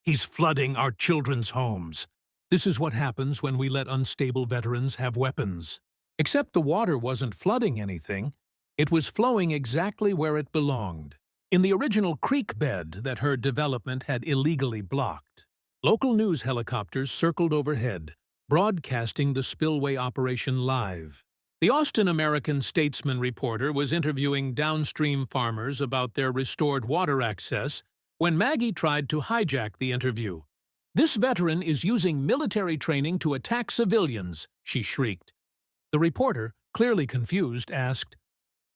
"He's flooding our children's homes. This is what happens when we let unstable veterans have weapons." Except the water wasn't flooding anything. It was flowing exactly where it belonged, in the original creek bed that her development had illegally blocked. Local news helicopters circled overhead, broadcasting the spillway operation live. The Austin American-Statesman reporter was interviewing downstream farmers about their restored water access when Maggie tried to hijack the interview. "This veteran is using military training to attack civilians," she shrieked. The reporter, clearly confused, asked,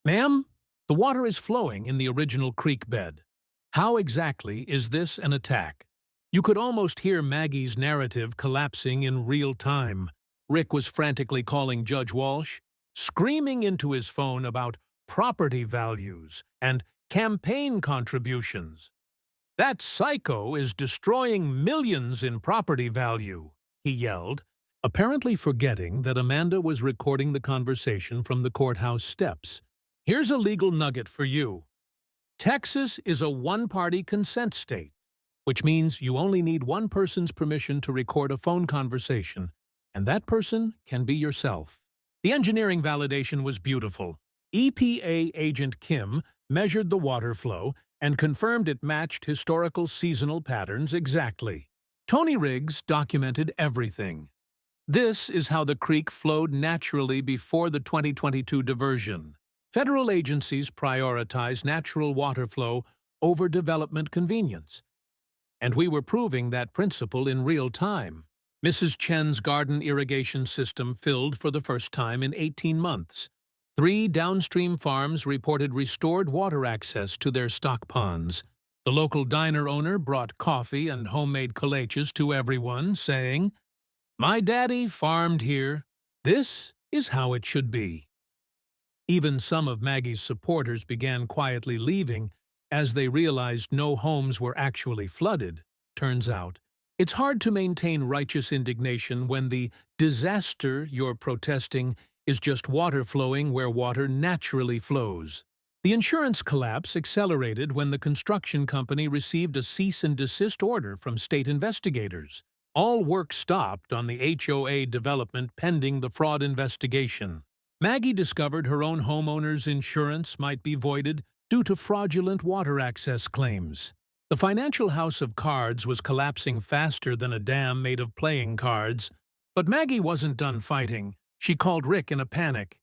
"Ma'am, the water is flowing in the original creek bed. How exactly is this an attack?" You could almost hear Maggie's narrative collapsing in real time. Rick was frantically calling Judge Walsh, screaming into his phone about property values and campaign contributions. "That psycho is destroying millions in property value," he yelled, apparently forgetting that Amanda was recording the conversation from the courthouse steps. "Here's a legal nugget for you. Texas is a one-party consent state, which means you only need one person's permission to record a phone conversation, and that person can be yourself." The engineering validation was beautiful. EPA agent Kim measured the water flow and confirmed it matched historical seasonal patterns exactly. Tony Riggs documented everything. This is how the creek flowed naturally before the 2022 diversion. Federal agencies prioritize natural water flow over development convenience. And we were proving that principle in real time. Mrs. Chen's garden irrigation system filled for the first time in 18 months. 3 downstream farms reported restored water access to their stock ponds. The local diner owner brought coffee and homemade kolaches to everyone, saying, "My daddy farmed here. This is how it should be." Even some of Maggie's supporters began quietly leaving as they realized no homes were actually flooded. Turns out, it's hard to maintain righteous indignation when the disaster you're protesting is just water flowing where water naturally flows. The insurance collapse accelerated when the construction company received a cease and desist order from state investigators. All work stopped on the HOA development pending the fraud investigation. Maggie discovered her own homeowner's insurance might be voided due to fraudulent water access claims. The financial house of cards was collapsing faster than a dam made of playing cards. But Maggie wasn't done fighting. She called Rick in a panic.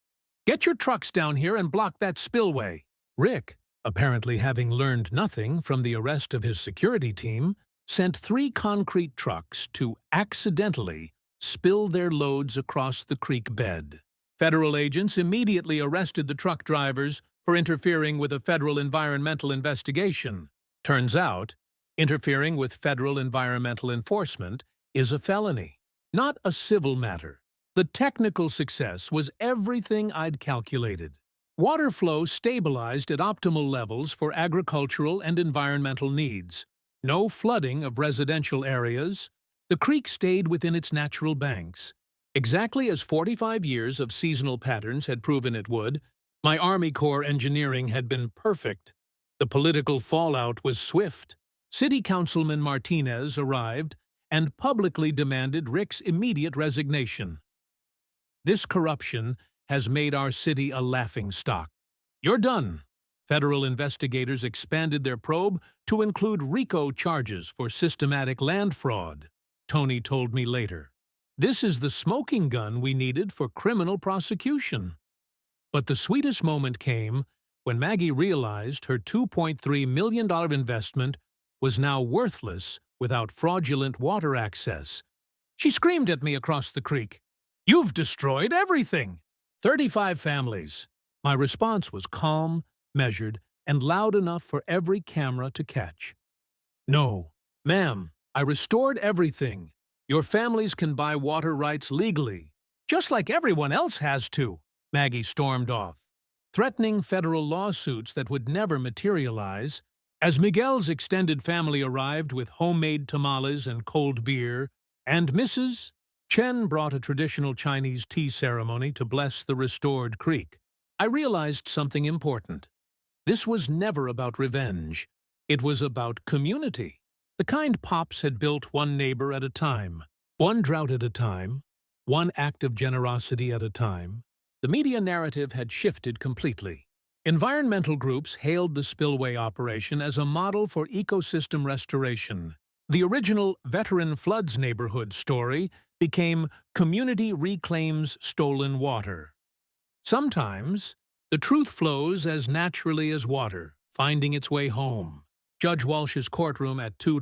"Get your trucks down here and block that spillway." Rick, apparently having learned nothing from the arrest of his security team, sent 3 concrete trucks to accidentally spill their loads across the creek bed. Federal agents immediately arrested the truck drivers for interfering with a federal environmental investigation. Turns out, interfering with federal environmental enforcement is a felony, not a civil matter. The technical success was everything I'd calculated. Water flow stabilized at optimal levels for agricultural and environmental needs. No flooding of residential areas. The creek stayed within its natural banks. Exactly as 45 years of seasonal patterns had proven it would, my Army Corps engineering had been perfect. The political fallout was swift. City Councilman Martinez arrived and publicly demanded Rick's immediate resignation. This corruption has made our city a laughingstock. You're done. Federal investigators expanded their probe to include RICO charges for systematic land fraud, Tony told me later. This is the smoking gun we needed for criminal prosecution. But the sweetest moment came when Maggie realized her $2.3 million investment was now worthless without fraudulent water access. She screamed at me across the creek, "You've destroyed everything!" 35 families. My response was calm, measured, and loud enough for every camera to catch. "No, ma'am, I restored everything. Your families can buy water rights legally, just like everyone else has to," Maggie stormed off, threatening federal lawsuits that would never materialize. As Miguel's extended family arrived with homemade tamales and cold beer, and Mrs. Chen brought a traditional Chinese tea ceremony to bless the restored creek, I realized something important. This was never about revenge. It was about community. The kind Pops had built one neighbor at a time, one drought at a time, one act of generosity at a time. The media narrative had shifted completely. Environmental groups hailed the spillway operation as a model for ecosystem restoration. The original Veteran Floods neighborhood story became Community Reclaims Stolen Water. Sometimes, the truth flows as naturally as water, finding its way home. Judge Walsh's courtroom at 2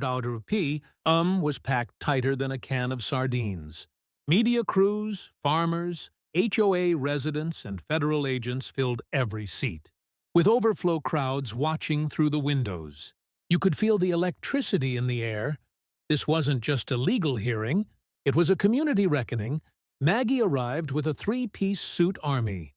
was packed tighter than a can of sardines. Media crews, farmers, HOA residents, and federal agents filled every seat, with overflow crowds watching through the windows. You could feel the electricity in the air. This wasn't just a legal hearing, it was a community reckoning. Maggie arrived with a three-piece suit army.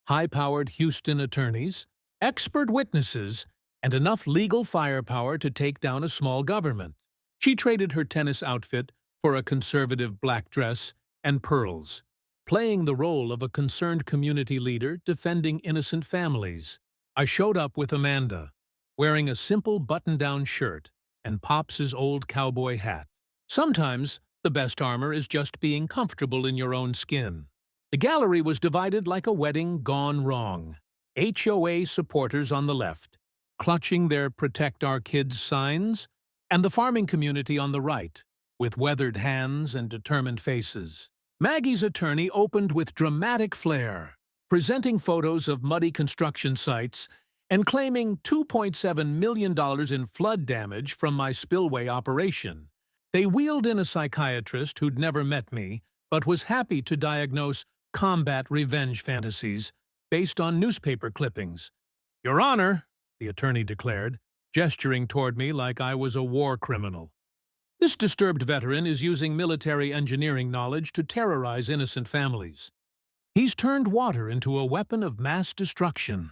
High-powered Houston attorneys, expert witnesses, and enough legal firepower to take down a small government. She traded her tennis outfit for a conservative black dress and pearls, playing the role of a concerned community leader defending innocent families. I showed up with Amanda, wearing a simple button-down shirt and Pops's old cowboy hat. Sometimes, the best armor is just being comfortable in your own skin. The gallery was divided like a wedding gone wrong. HOA supporters on the left, clutching their Protect Our Kids signs, and the farming community on the right, with weathered hands and determined faces. Maggie's attorney opened with dramatic flair, presenting photos of muddy construction sites and claiming $2.7 million in flood damage from my spillway operation. They wheeled in a psychiatrist who'd never met me, but was happy to diagnose combat revenge fantasies based on newspaper clippings. "Your Honor," the attorney declared, gesturing toward me like I was a war criminal. "This disturbed veteran is using military engineering knowledge to terrorize innocent families. He's turned water into a weapon of mass destruction."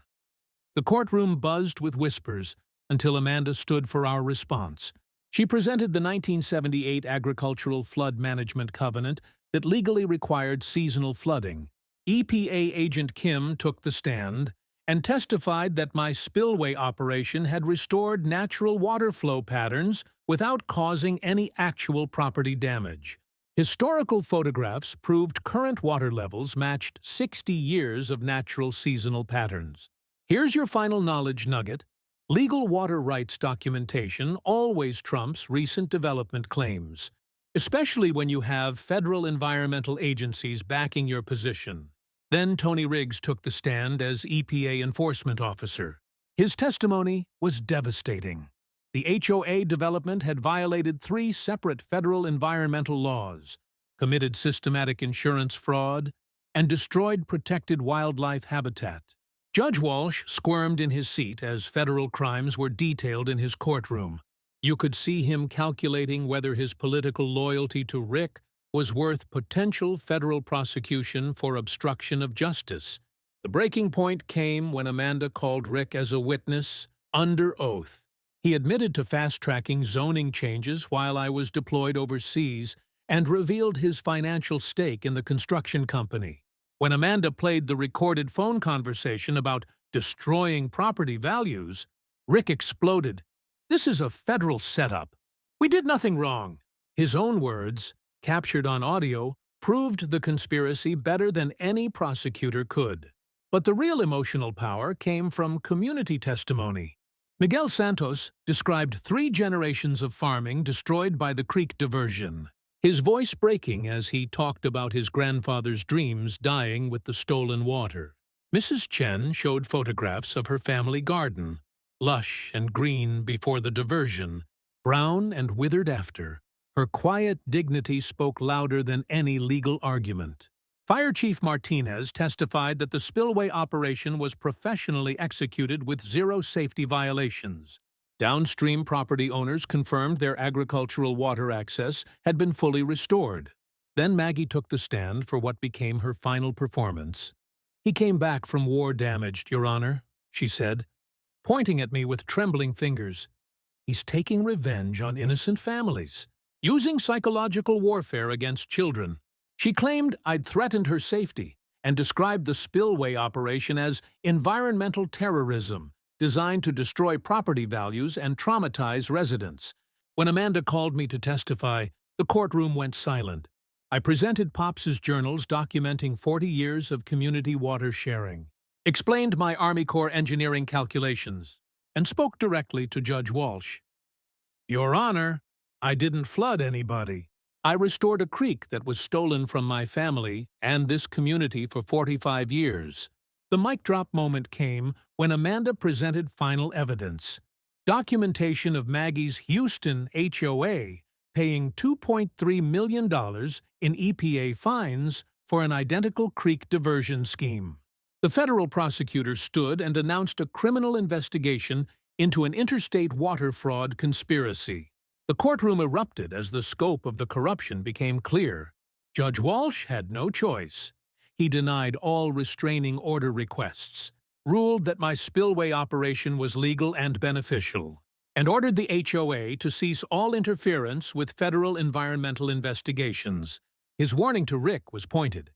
The courtroom buzzed with whispers until Amanda stood for our response. She presented the 1978 Agricultural Flood Management Covenant that legally required seasonal flooding. EPA agent Kim took the stand and testified that my spillway operation had restored natural water flow patterns without causing any actual property damage. Historical photographs proved current water levels matched 60 years of natural seasonal patterns. Here's your final knowledge nugget. Legal water rights documentation always trumps recent development claims, especially when you have federal environmental agencies backing your position. Then Tony Riggs took the stand as EPA enforcement officer. His testimony was devastating. The HOA development had violated 3 separate federal environmental laws, committed systematic insurance fraud, and destroyed protected wildlife habitat. Judge Walsh squirmed in his seat as federal crimes were detailed in his courtroom. You could see him calculating whether his political loyalty to Rick was worth potential federal prosecution for obstruction of justice. The breaking point came when Amanda called Rick as a witness under oath. He admitted to fast-tracking zoning changes while I was deployed overseas and revealed his financial stake in the construction company. When Amanda played the recorded phone conversation about destroying property values, Rick exploded. "This is a federal setup. We did nothing wrong." His own words, captured on audio, proved the conspiracy better than any prosecutor could. But the real emotional power came from community testimony. Miguel Santos described 3 generations of farming destroyed by the creek diversion, his voice breaking as he talked about his grandfather's dreams dying with the stolen water. Mrs. Chen showed photographs of her family garden, lush and green before the diversion, brown and withered after. Her quiet dignity spoke louder than any legal argument. Fire Chief Martinez testified that the spillway operation was professionally executed with 0 safety violations. Downstream property owners confirmed their agricultural water access had been fully restored. Then Maggie took the stand for what became her final performance. "He came back from war damaged, Your Honor," she said, pointing at me with trembling fingers. "He's taking revenge on innocent families, using psychological warfare against children." She claimed I'd threatened her safety and described the spillway operation as environmental terrorism, designed to destroy property values and traumatize residents. When Amanda called me to testify, the courtroom went silent. I presented Pops's journals documenting 40 years of community water sharing, explained my Army Corps engineering calculations, and spoke directly to Judge Walsh. "Your Honor, I didn't flood anybody. I restored a creek that was stolen from my family and this community for 45 years. The mic drop moment came when Amanda presented final evidence. Documentation of Maggie's Houston HOA paying $2.3 million in EPA fines for an identical creek diversion scheme. The federal prosecutor stood and announced a criminal investigation into an interstate water fraud conspiracy. The courtroom erupted as the scope of the corruption became clear. Judge Walsh had no choice. He denied all restraining order requests, ruled that my spillway operation was legal and beneficial, and ordered the HOA to cease all interference with federal environmental investigations. His warning to Rick was pointed.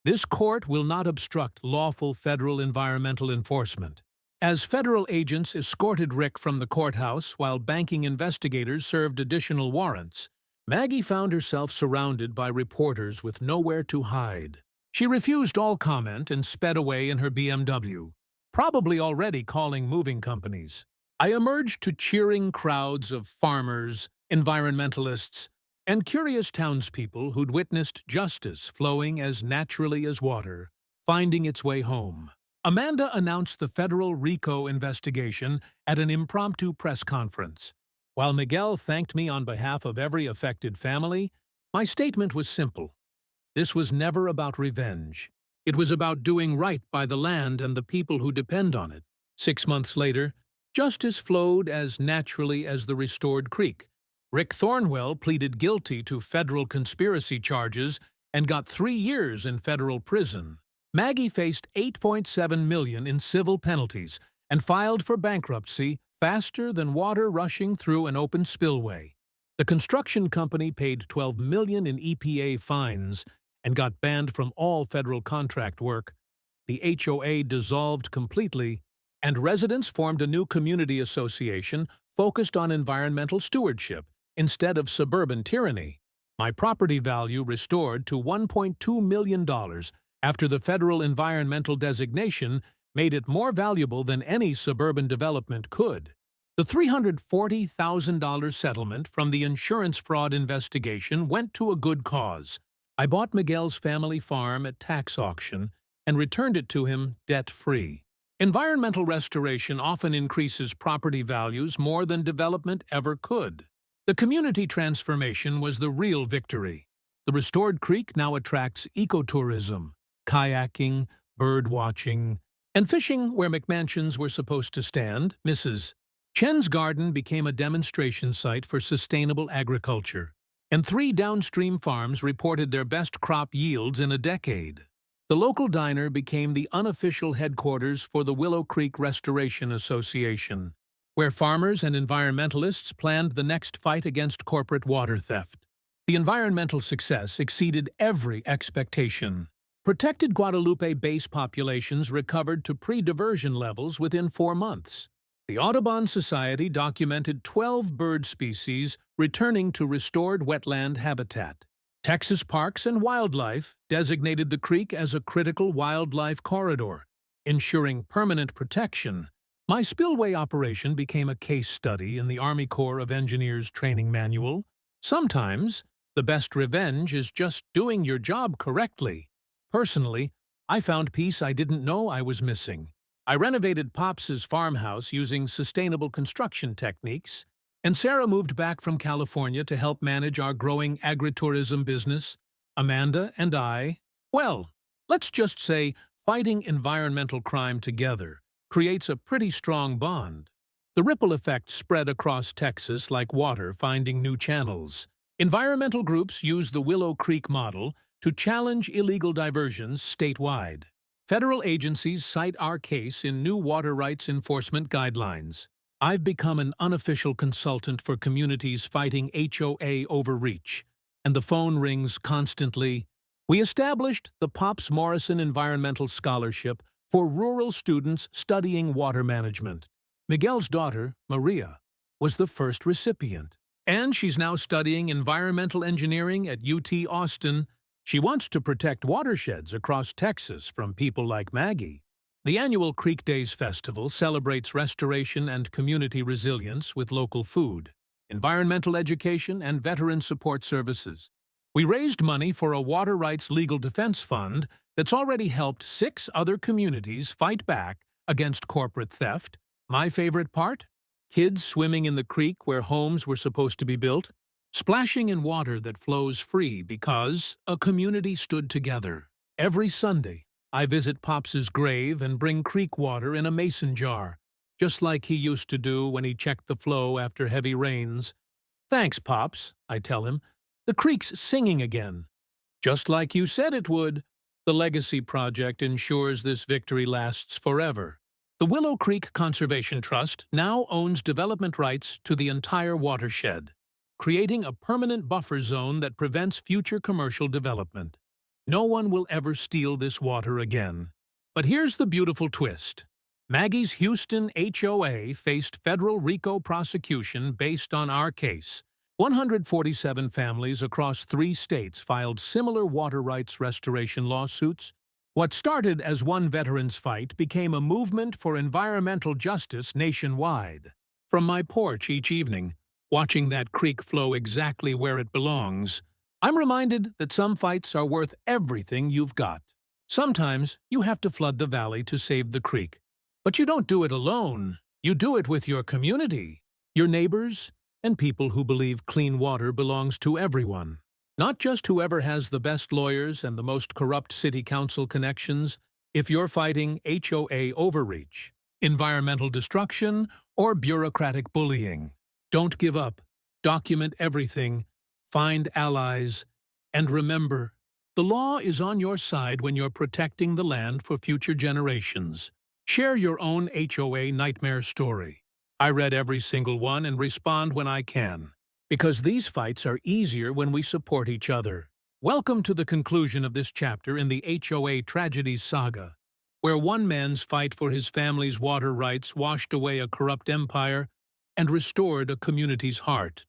This court will not obstruct lawful federal environmental enforcement. As federal agents escorted Rick from the courthouse while banking investigators served additional warrants, Maggie found herself surrounded by reporters with nowhere to hide. She refused all comment and sped away in her BMW, probably already calling moving companies. I emerged to cheering crowds of farmers, environmentalists, and curious townspeople who'd witnessed justice flowing as naturally as water, finding its way home. Amanda announced the federal RICO investigation at an impromptu press conference. While Miguel thanked me on behalf of every affected family, my statement was simple. This was never about revenge. It was about doing right by the land and the people who depend on it. 6 months later, justice flowed as naturally as the restored creek. Rick Thornwell pleaded guilty to federal conspiracy charges and got 3 years in federal prison. Maggie faced $8.7 million in civil penalties and filed for bankruptcy faster than water rushing through an open spillway. The construction company paid $12 million in EPA fines and got banned from all federal contract work. The HOA dissolved completely, and residents formed a new community association focused on environmental stewardship instead of suburban tyranny. My property value restored to $1.2 million after the federal environmental designation made it more valuable than any suburban development could. The $340,000 settlement from the insurance fraud investigation went to a good cause. I bought Miguel's family farm at tax auction and returned it to him debt-free. Environmental restoration often increases property values more than development ever could. The community transformation was the real victory. The restored creek now attracts ecotourism, kayaking, bird watching, and fishing where McMansions were supposed to stand. Mrs. Chen's garden became a demonstration site for sustainable agriculture. and 3 downstream farms reported their best crop yields in a decade. The local diner became the unofficial headquarters for the Willow Creek Restoration Association, where farmers and environmentalists planned the next fight against corporate water theft. The environmental success exceeded every expectation. Protected Guadalupe base populations recovered to pre-diversion levels within 4 months. The Audubon Society documented 12 bird species returning to restored wetland habitat. Texas Parks and Wildlife designated the creek as a critical wildlife corridor, ensuring permanent protection. My spillway operation became a case study in the Army Corps of Engineers training manual. Sometimes, the best revenge is just doing your job correctly. Personally, I found peace I didn't know I was missing. I renovated Pops's farmhouse using sustainable construction techniques, and Sarah moved back from California to help manage our growing agritourism business. Amanda and I, well, let's just say fighting environmental crime together creates a pretty strong bond. The ripple effect spread across Texas like water finding new channels. Environmental groups use the Willow Creek model to challenge illegal diversions statewide. Federal agencies cite our case in new water rights enforcement guidelines. I've become an unofficial consultant for communities fighting HOA overreach, and the phone rings constantly. We established the Pops Morrison Environmental Scholarship for rural students studying water management. Miguel's daughter, Maria, was the first recipient, and she's now studying environmental engineering at UT Austin. She wants to protect watersheds across Texas from people like Maggie. The annual Creek Days Festival celebrates restoration and community resilience with local food, environmental education, and veteran support services. We raised money for a water rights legal defense fund that's already helped 6 other communities fight back against corporate theft. My favorite part? Kids swimming in the creek where homes were supposed to be built, splashing in water that flows free because a community stood together. Every Sunday, I visit Pops's grave and bring creek water in a mason jar, just like he used to do when he checked the flow after heavy rains. "Thanks, Pops," I tell him. "The creek's singing again." "Just like you said it would." The Legacy Project ensures this victory lasts forever. The Willow Creek Conservation Trust now owns development rights to the entire watershed, creating a permanent buffer zone that prevents future commercial development. No one will ever steal this water again. But here's the beautiful twist. Maggie's Houston HOA faced federal RICO prosecution based on our case. 147 families across 3 states filed similar water rights restoration lawsuits. What started as one veteran's fight became a movement for environmental justice nationwide. From my porch each evening, watching that creek flow exactly where it belongs, I'm reminded that some fights are worth everything you've got. Sometimes you have to flood the valley to save the creek. But you don't do it alone. You do it with your community, your neighbors, and people who believe clean water belongs to everyone. Not just whoever has the best lawyers and the most corrupt city council connections. If you're fighting HOA overreach, environmental destruction, or bureaucratic bullying, don't give up. Document everything. Find allies, and remember, the law is on your side when you're protecting the land for future generations. Share your own HOA nightmare story. I read every single one and respond when I can, because these fights are easier when we support each other. Welcome to the conclusion of this chapter in the HOA Tragedies saga, where one man's fight for his family's water rights washed away a corrupt empire and restored a community's heart.